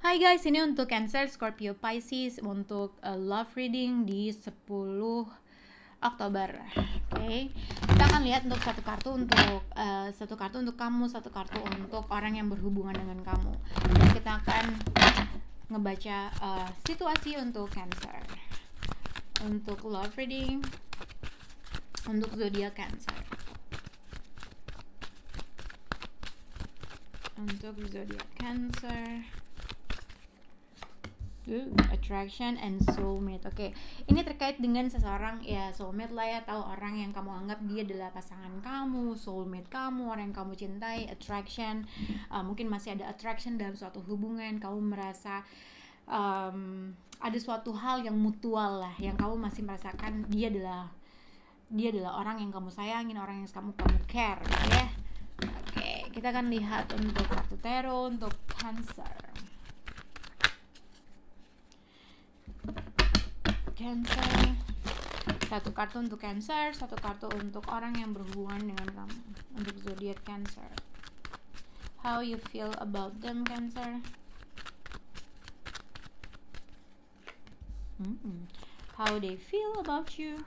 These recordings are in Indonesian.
Hai guys, ini untuk Cancer, Scorpio, Pisces untuk love reading di 10 Oktober. Oke. Kita akan lihat untuk satu kartu untuk kamu, satu kartu untuk orang yang berhubungan dengan kamu. Dan kita akan ngebaca situasi untuk Cancer. Untuk love reading untuk zodiak Cancer. Untuk zodiak Cancer. Attraction and soulmate. Oke. Ini terkait dengan seseorang, ya soulmate lah ya, tahu orang yang kamu anggap dia adalah pasangan kamu, soulmate kamu, orang yang kamu cintai. Attraction, mungkin masih ada attraction dalam suatu hubungan. Kamu merasa ada suatu hal yang mutual lah, yang kamu masih merasakan dia adalah orang yang kamu sayangin, orang yang kamu care, gitu ya. Oke, kita akan lihat untuk kartu tarot untuk Cancer. Cancer, satu kartu untuk Cancer, satu kartu untuk orang yang berhubungan dengan kamu. Untuk zodiak Cancer, how you feel about them, Cancer. How they feel about you.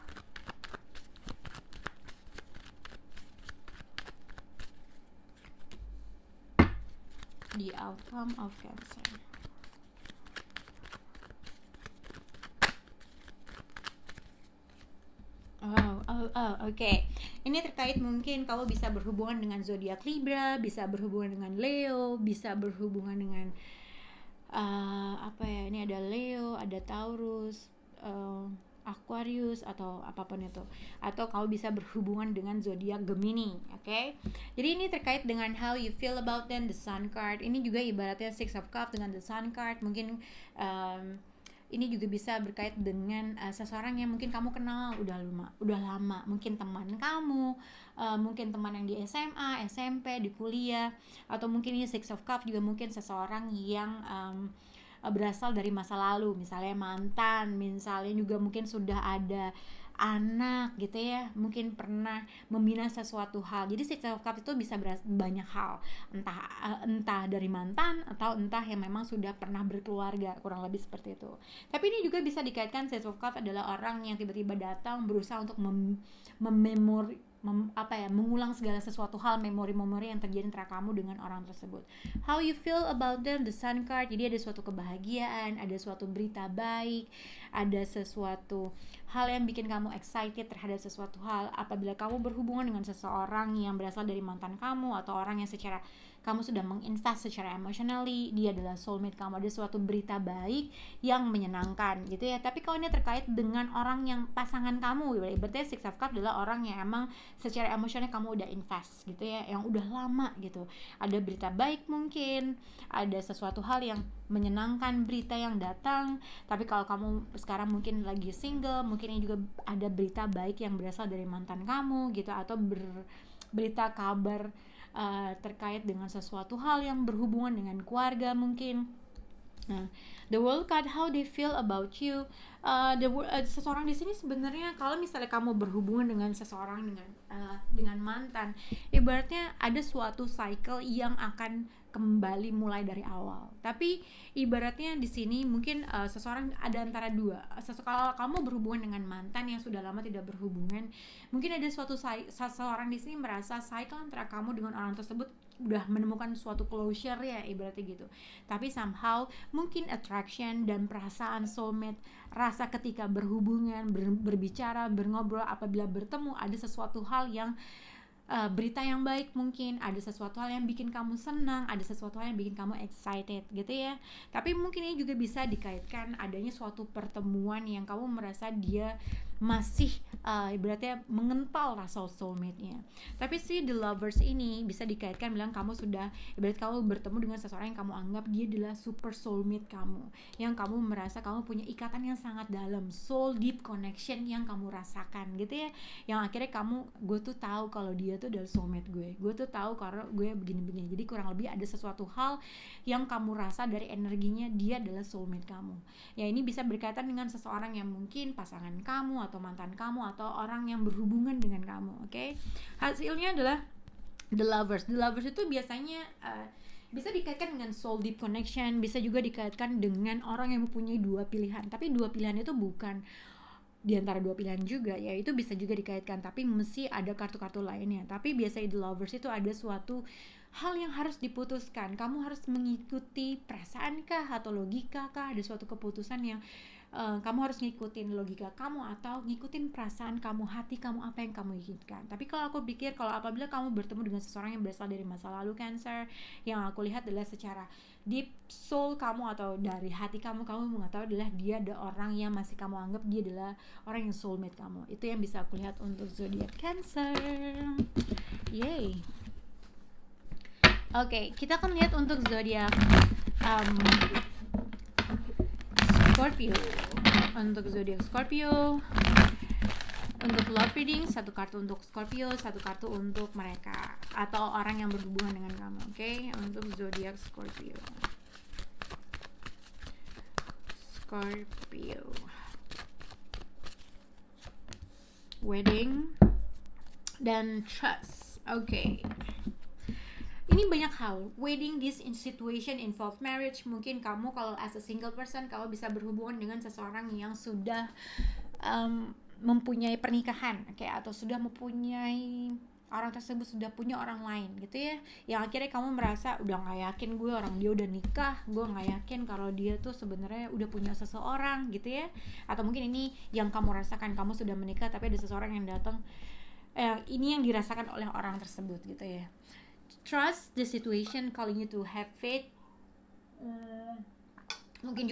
The outcome of Cancer. Oke. Ini terkait mungkin kamu bisa berhubungan dengan zodiak Libra, bisa berhubungan dengan Leo, bisa berhubungan dengan ini ada Leo, ada Taurus, Aquarius atau apapun itu. Atau kamu bisa berhubungan dengan zodiak Gemini, oke? Jadi ini terkait dengan how you feel about them, the Sun card. Ini juga ibaratnya Six of Cups dengan the Sun card. Mungkin ini juga bisa berkait dengan seseorang yang mungkin kamu kenal udah lama, mungkin teman kamu, mungkin teman yang di SMA, SMP, di kuliah, atau mungkin ini Six of Cups juga mungkin seseorang yang berasal dari masa lalu, misalnya mantan, misalnya juga mungkin sudah ada anak gitu ya, mungkin pernah membina sesuatu hal. Jadi Six of Cups itu bisa banyak hal, entah dari mantan atau entah yang memang sudah pernah berkeluarga, kurang lebih seperti itu. Tapi ini juga bisa dikaitkan Six of Cups adalah orang yang tiba-tiba datang berusaha untuk mengulang segala sesuatu hal, memori-memori yang terjadi antara kamu dengan orang tersebut. How you feel about them, the Sun card. Jadi ada suatu kebahagiaan, ada suatu berita baik, ada sesuatu hal yang bikin kamu excited terhadap sesuatu hal apabila kamu berhubungan dengan seseorang yang berasal dari mantan kamu atau orang yang secara kamu sudah menginvest secara emotionally, dia adalah soulmate kamu, ada suatu berita baik yang menyenangkan gitu ya. Tapi kalau ini terkait dengan orang yang pasangan kamu, berarti Six of Cups adalah orang yang emang secara emosional kamu udah invest gitu ya, yang udah lama gitu. Ada berita baik, mungkin ada sesuatu hal yang menyenangkan, berita yang datang. Tapi kalau kamu sekarang mungkin lagi single, mungkin ini juga ada berita baik yang berasal dari mantan kamu gitu, atau berita kabar terkait dengan sesuatu hal yang berhubungan dengan keluarga mungkin. Nah, the world card, how they feel about you. Seseorang di sini sebenarnya kalau misalnya kamu berhubungan dengan seseorang dengan mantan, ibaratnya ada suatu cycle yang akan kembali mulai dari awal. Tapi ibaratnya di sini mungkin seseorang ada antara dua. Kalau kamu berhubungan dengan mantan yang sudah lama tidak berhubungan, mungkin ada seseorang di sini merasa cycle antara kamu dengan orang tersebut udah menemukan suatu closure ya, ibaratnya gitu. Tapi somehow mungkin attraction dan perasaan soulmate, rasa ketika berhubungan, berbicara, berngobrol, apabila bertemu ada sesuatu hal yang berita yang baik, mungkin ada sesuatu hal yang bikin kamu senang, ada sesuatu hal yang bikin kamu excited gitu ya. Tapi mungkin ini juga bisa dikaitkan adanya suatu pertemuan yang kamu merasa dia masih ibaratnya mengental rasa soulmate-nya. Tapi si the lovers ini bisa dikaitkan bilang kamu sudah, ibarat kamu bertemu dengan seseorang yang kamu anggap dia adalah super soulmate kamu, yang kamu merasa kamu punya ikatan yang sangat dalam, soul deep connection yang kamu rasakan gitu ya, yang akhirnya gue tuh tahu kalau dia tuh adalah soulmate gue tuh tahu karena gue begini-begini. Jadi kurang lebih ada sesuatu hal yang kamu rasa dari energinya dia adalah soulmate kamu. Ya ini bisa berkaitan dengan seseorang yang mungkin pasangan kamu atau mantan kamu atau orang yang berhubungan dengan kamu, oke? Hasilnya adalah the lovers. The lovers itu biasanya bisa dikaitkan dengan soul deep connection, bisa juga dikaitkan dengan orang yang mempunyai dua pilihan, tapi dua pilihan itu bukan di antara dua pilihan juga, ya itu bisa juga dikaitkan, tapi mesti ada kartu-kartu lainnya. Tapi biasanya the lovers itu ada suatu hal yang harus diputuskan, kamu harus mengikuti perasaan kah atau logika kah, ada suatu keputusan yang kamu harus ngikutin logika kamu atau ngikutin perasaan kamu, hati kamu, apa yang kamu inginkan. Tapi kalau aku pikir, kalau apabila kamu bertemu dengan seseorang yang berasal dari masa lalu Cancer, yang aku lihat adalah secara deep soul kamu atau dari hati kamu mengetahui adalah dia ada orang yang masih kamu anggap dia adalah orang yang soulmate kamu. Itu yang bisa aku lihat untuk zodiak Cancer. Yay. Oke, kita akan lihat untuk zodiak Scorpio. Untuk zodiak Scorpio, untuk love reading, satu kartu untuk Scorpio, satu kartu untuk mereka atau orang yang berhubungan dengan kamu. Oke, untuk zodiak Scorpio. Wedding dan trust. Oke. Ini banyak hal. Wedding, this situation involve marriage. Mungkin kamu kalau as a single person, kamu bisa berhubungan dengan seseorang yang sudah mempunyai pernikahan, atau sudah mempunyai, orang tersebut sudah punya orang lain gitu ya, yang akhirnya kamu merasa udah nggak yakin, dia udah nikah, gue nggak yakin kalau dia tuh sebenarnya udah punya seseorang gitu ya. Atau mungkin ini yang kamu rasakan, kamu sudah menikah tapi ada seseorang yang datang, ini yang dirasakan oleh orang tersebut gitu ya. Trust the situation, calling you to have faith. Mungkin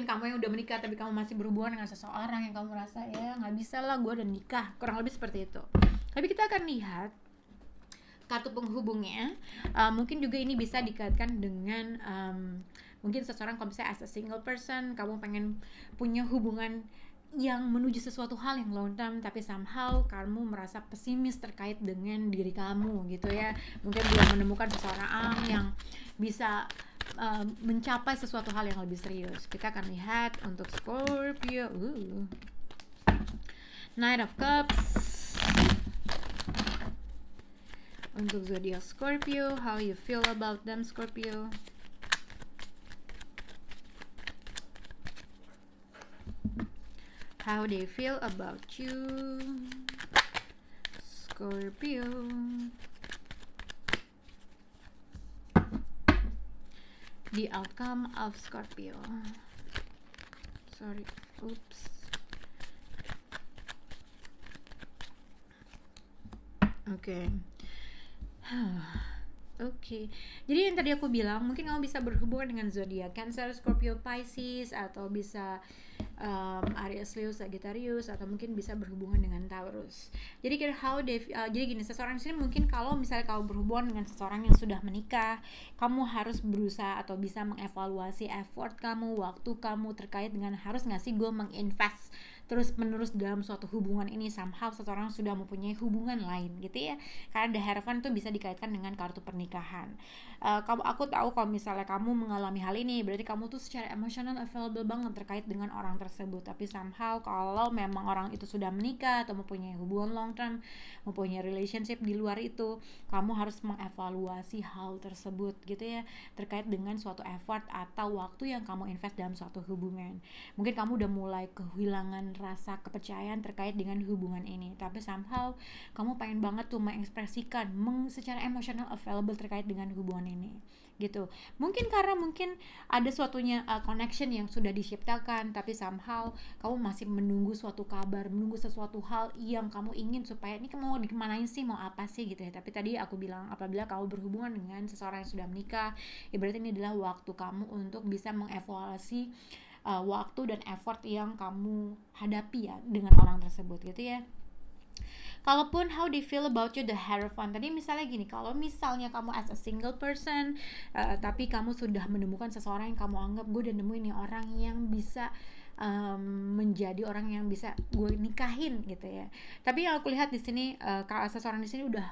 kamu yang udah menikah tapi kamu masih berhubungan dengan seseorang yang kamu rasa ya nggak bisa lah, gue udah nikah, kurang lebih seperti itu. Tapi kita akan lihat kartu penghubungnya. Mungkin juga ini bisa dikaitkan dengan mungkin seseorang, kalau misalnya as a single person kamu pengen punya hubungan yang menuju sesuatu hal yang long term, tapi somehow kamu merasa pesimis terkait dengan diri kamu gitu ya. Mungkin belum menemukan seseorang yang bisa mencapai sesuatu hal yang lebih serius. Kita akan lihat untuk Scorpio. Knight of Cups. Untuk zodiak Scorpio, how you feel about them, Scorpio? How they feel about you, Scorpio? The outcome of Scorpio. Sorry, oops. Okay. Oke. Jadi yang tadi aku bilang, mungkin kamu bisa berhubungan dengan zodiak Cancer, Scorpio, Pisces, atau bisa Aries, Leo, Sagittarius, atau mungkin bisa berhubungan dengan Taurus. Jadi jadi gini, seseorang di sini mungkin kalau misalnya kamu berhubungan dengan seseorang yang sudah menikah, kamu harus berusaha atau bisa mengevaluasi effort kamu, waktu kamu terkait dengan harus nggak sih gue menginvest terus menerus dalam suatu hubungan ini. Somehow seseorang sudah mempunyai hubungan lain gitu ya, karena the Hierophant itu bisa dikaitkan dengan kartu pernikahan. Aku tahu kalau misalnya kamu mengalami hal ini, berarti kamu tuh secara emosional available banget terkait dengan orang tersebut. Tapi somehow kalau memang orang itu sudah menikah atau mempunyai hubungan long term, mempunyai relationship di luar itu, kamu harus mengevaluasi hal tersebut gitu ya, terkait dengan suatu effort atau waktu yang kamu invest dalam suatu hubungan. Mungkin kamu udah mulai kehilangan rasa kepercayaan terkait dengan hubungan ini, tapi somehow kamu pengen banget tuh mengekspresikan secara emosional available terkait dengan hubungan ini gitu. Mungkin karena ada suatunya connection yang sudah diciptakan, tapi somehow kamu masih menunggu suatu kabar, menunggu sesuatu hal yang kamu ingin supaya ini mau dikemanain sih, mau apa sih gitu ya. Tapi tadi aku bilang, apabila kamu berhubungan dengan seseorang yang sudah menikah, ya berarti ini adalah waktu kamu untuk bisa mengevaluasi waktu dan effort yang kamu hadapi ya dengan orang tersebut gitu ya. Kalaupun how they feel about you, the Hierophant. Tadi misalnya gini, kalau misalnya kamu as a single person, tapi kamu sudah menemukan seseorang yang kamu anggap, gue udah nemuin nih orang yang bisa menjadi orang yang bisa gue nikahin gitu ya. Tapi yang aku lihat di sini, seseorang di sini udah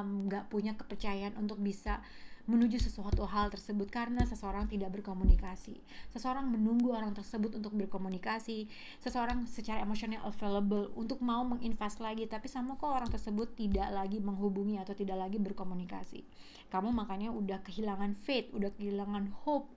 nggak punya kepercayaan untuk bisa menuju sesuatu hal tersebut karena seseorang tidak berkomunikasi. Seseorang menunggu orang tersebut untuk berkomunikasi. Seseorang secara emosional available untuk mau menginvest lagi, tapi sama kok orang tersebut tidak lagi menghubungi atau tidak lagi berkomunikasi. Kamu makanya udah kehilangan faith, udah kehilangan hope,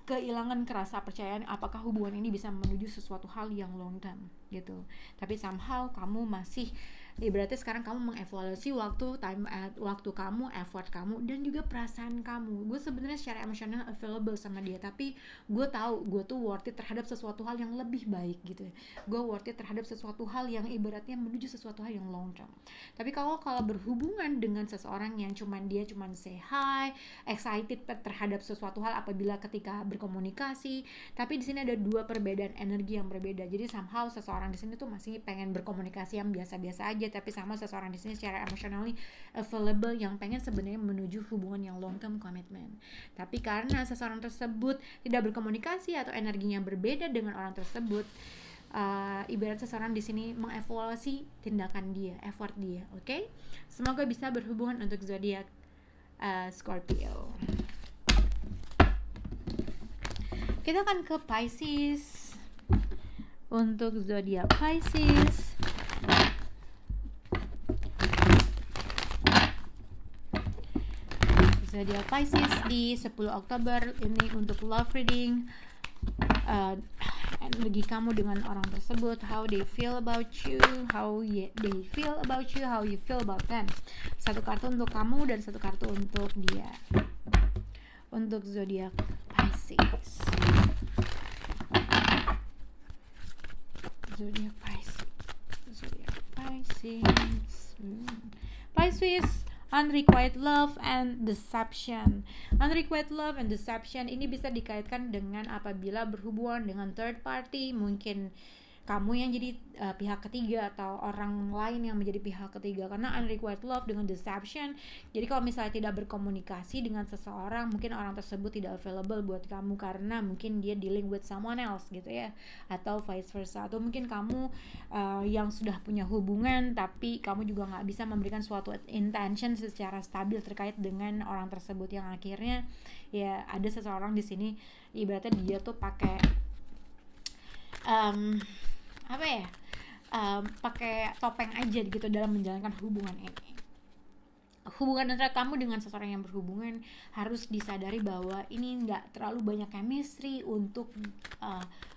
kehilangan kerasa percayaan apakah hubungan ini bisa menuju sesuatu hal yang long term gitu. Tapi somehow kamu masih, berarti sekarang kamu mengevaluasi waktu kamu, effort kamu, dan juga perasaan kamu. Gue sebenarnya secara emosional available sama dia, tapi gue tahu gue tuh worth it terhadap sesuatu hal yang lebih baik gitu ya. Gue worth it terhadap sesuatu hal yang ibaratnya menuju sesuatu hal yang long term. Tapi kalau berhubungan dengan seseorang yang dia cuman say hi, excited terhadap sesuatu hal apabila ketika berkomunikasi, tapi di sini ada dua perbedaan energi yang berbeda. Jadi somehow seseorang di sini tuh masih pengen berkomunikasi yang biasa-biasa aja, tapi sama seseorang di sini secara emotionally available yang pengen sebenarnya menuju hubungan yang long term commitment. Tapi karena seseorang tersebut tidak berkomunikasi atau energinya berbeda dengan orang tersebut, ibarat seseorang di sini mengevaluasi tindakan dia, effort dia. Oke? Semoga bisa berhubungan untuk zodiak Scorpio. Kita akan ke Pisces. Untuk zodiak Pisces, zodiak Pisces di 10 Oktober ini untuk love reading. Energi kamu dengan orang tersebut, how they feel about you, how they feel about you, how you feel about them. Satu kartu untuk kamu dan satu kartu untuk dia. Untuk zodiak Pisces. Zodiak Pisces, unrequited love and deception. Unrequited love and deception ini bisa dikaitkan dengan apabila berhubungan dengan third party, mungkin kamu yang jadi pihak ketiga atau orang lain yang menjadi pihak ketiga. Karena unrequited love dengan deception, jadi kalau misalnya tidak berkomunikasi dengan seseorang, mungkin orang tersebut tidak available buat kamu karena mungkin dia dealing with someone else gitu ya, atau vice versa. Atau mungkin kamu yang sudah punya hubungan tapi kamu juga nggak bisa memberikan suatu intention secara stabil terkait dengan orang tersebut, yang akhirnya ya ada seseorang di sini ibaratnya dia tuh pakai pakai topeng aja gitu dalam menjalankan hubungan ini. Hubungan antara kamu dengan seseorang yang berhubungan harus disadari bahwa ini nggak terlalu banyak chemistry untuk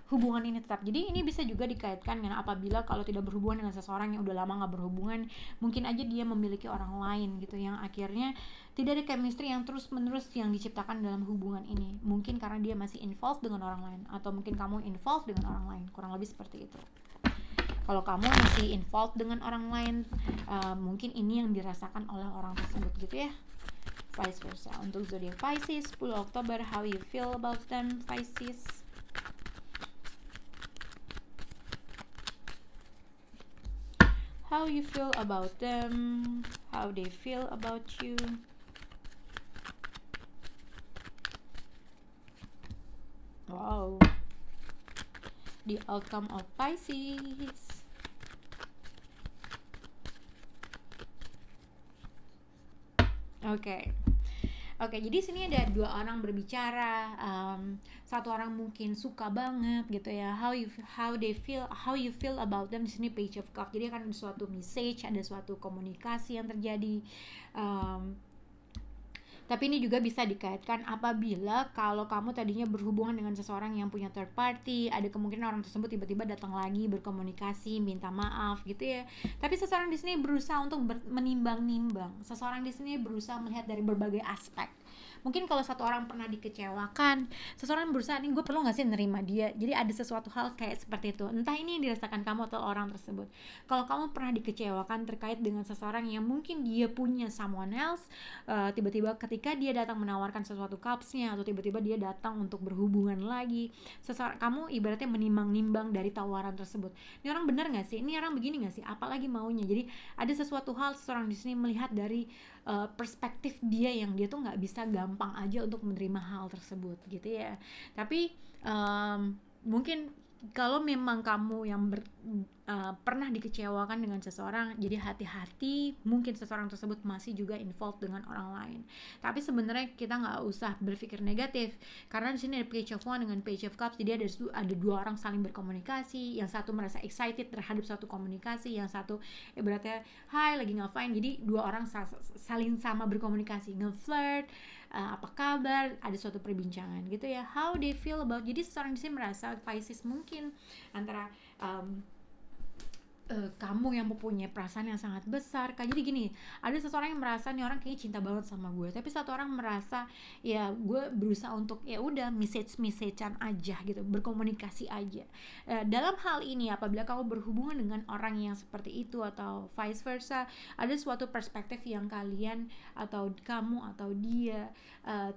hubungan ini tetap. Jadi ini bisa juga dikaitkan dengan apabila kalau tidak berhubungan dengan seseorang yang udah lama nggak berhubungan, mungkin aja dia memiliki orang lain gitu, yang akhirnya tidak ada chemistry yang terus menerus yang diciptakan dalam hubungan ini. Mungkin karena dia masih involved dengan orang lain, atau mungkin kamu involved dengan orang lain, kurang lebih seperti itu. Kalau kamu masih involved dengan orang lain, mungkin ini yang dirasakan oleh orang tersebut gitu ya. Vice versa. Untuk zodiak Pisces 10 Oktober, how you feel about them, Pisces? How you feel about them, how they feel about you. Wow. The outcome of Pisces. Oke, jadi sini ada dua orang berbicara. Satu orang mungkin suka banget gitu ya. How you feel about them. Di sini Page of Cups. Jadi akan ada suatu message, ada suatu komunikasi yang terjadi. Tapi ini juga bisa dikaitkan apabila kalau kamu tadinya berhubungan dengan seseorang yang punya third party, ada kemungkinan orang tersebut tiba-tiba datang lagi berkomunikasi, minta maaf gitu ya. Tapi seseorang di sini berusaha untuk menimbang-nimbang. Seseorang di sini berusaha melihat dari berbagai aspek. Mungkin kalau satu orang pernah dikecewakan, seseorang berusaha, nih gue perlu gak sih nerima dia. Jadi ada sesuatu hal kayak seperti itu. Entah ini yang dirasakan kamu atau orang tersebut. Kalau kamu pernah dikecewakan terkait dengan seseorang yang mungkin dia punya someone else, tiba-tiba ketika dia datang menawarkan sesuatu cupsnya, atau tiba-tiba dia datang untuk berhubungan lagi, kamu ibaratnya menimbang-nimbang dari tawaran tersebut. Ini orang benar gak sih? Ini orang begini gak sih? Apalagi maunya. Jadi ada sesuatu hal seseorang di sini melihat dari perspektif dia yang dia tuh nggak bisa gampang aja untuk menerima hal tersebut gitu ya. Tapi mungkin kalau memang kamu yang pernah dikecewakan dengan seseorang, jadi hati-hati, mungkin seseorang tersebut masih juga involved dengan orang lain. Tapi sebenarnya kita nggak usah berpikir negatif, karena di sini ada Page of Wands dengan Page of Cups, jadi ada dua orang saling berkomunikasi, yang satu merasa excited terhadap suatu komunikasi, yang satu ibaratnya hai lagi ngapain, jadi dua orang saling sama berkomunikasi, nge-flirt, apa kabar, ada suatu perbincangan gitu ya, how they feel about. Jadi seseorang di sini merasa Pisces mungkin antara kamu yang mempunyai perasaan yang sangat besar. Jadi gini, ada seseorang yang merasa nih orang kayaknya cinta banget sama gue, tapi satu orang merasa ya gue berusaha untuk ya udah messagean aja gitu, berkomunikasi aja. Dalam hal ini apabila kamu berhubungan dengan orang yang seperti itu atau vice versa, ada suatu perspektif yang kalian atau kamu atau dia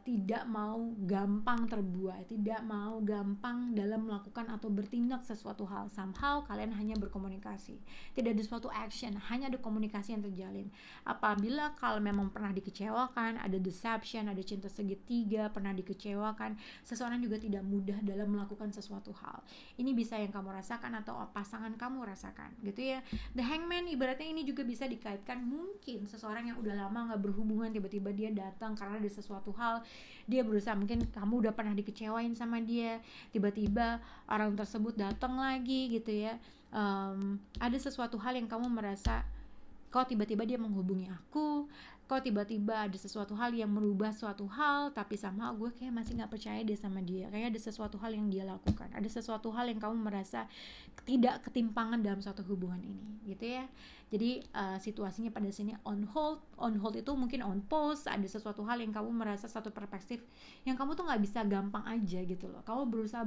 tidak mau gampang terbuai, tidak mau gampang dalam melakukan atau bertindak sesuatu hal. Somehow kalian hanya berkomunikasi, tidak ada suatu action, hanya ada komunikasi yang terjalin. Apabila kalau memang pernah dikecewakan, ada deception, ada cinta segitiga, pernah dikecewakan, seseorang juga tidak mudah dalam melakukan sesuatu hal. Ini bisa yang kamu rasakan atau pasangan kamu rasakan gitu ya. The Hangman ibaratnya ini juga bisa dikaitkan, mungkin seseorang yang udah lama gak berhubungan, tiba-tiba dia datang karena ada sesuatu hal, dia berusaha, mungkin kamu udah pernah dikecewain sama dia, tiba-tiba orang tersebut datang lagi gitu ya. Ada sesuatu hal yang kamu merasa kok tiba-tiba dia menghubungi aku, kok tiba-tiba ada sesuatu hal yang merubah suatu hal, tapi sama gue kayak masih gak percaya deh sama dia, kayak ada sesuatu hal yang dia lakukan, ada sesuatu hal yang kamu merasa tidak ketimpangan dalam suatu hubungan ini gitu ya. Jadi situasinya pada sini on hold itu mungkin on pause, ada sesuatu hal yang kamu merasa satu perspektif yang kamu tuh gak bisa gampang aja gitu loh, kamu berusaha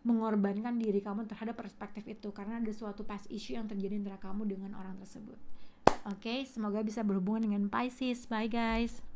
mengorbankan diri kamu terhadap perspektif itu karena ada suatu past issue yang terjadi antara kamu dengan orang tersebut. Oke, semoga bisa berhubungan dengan Pisces. Bye guys.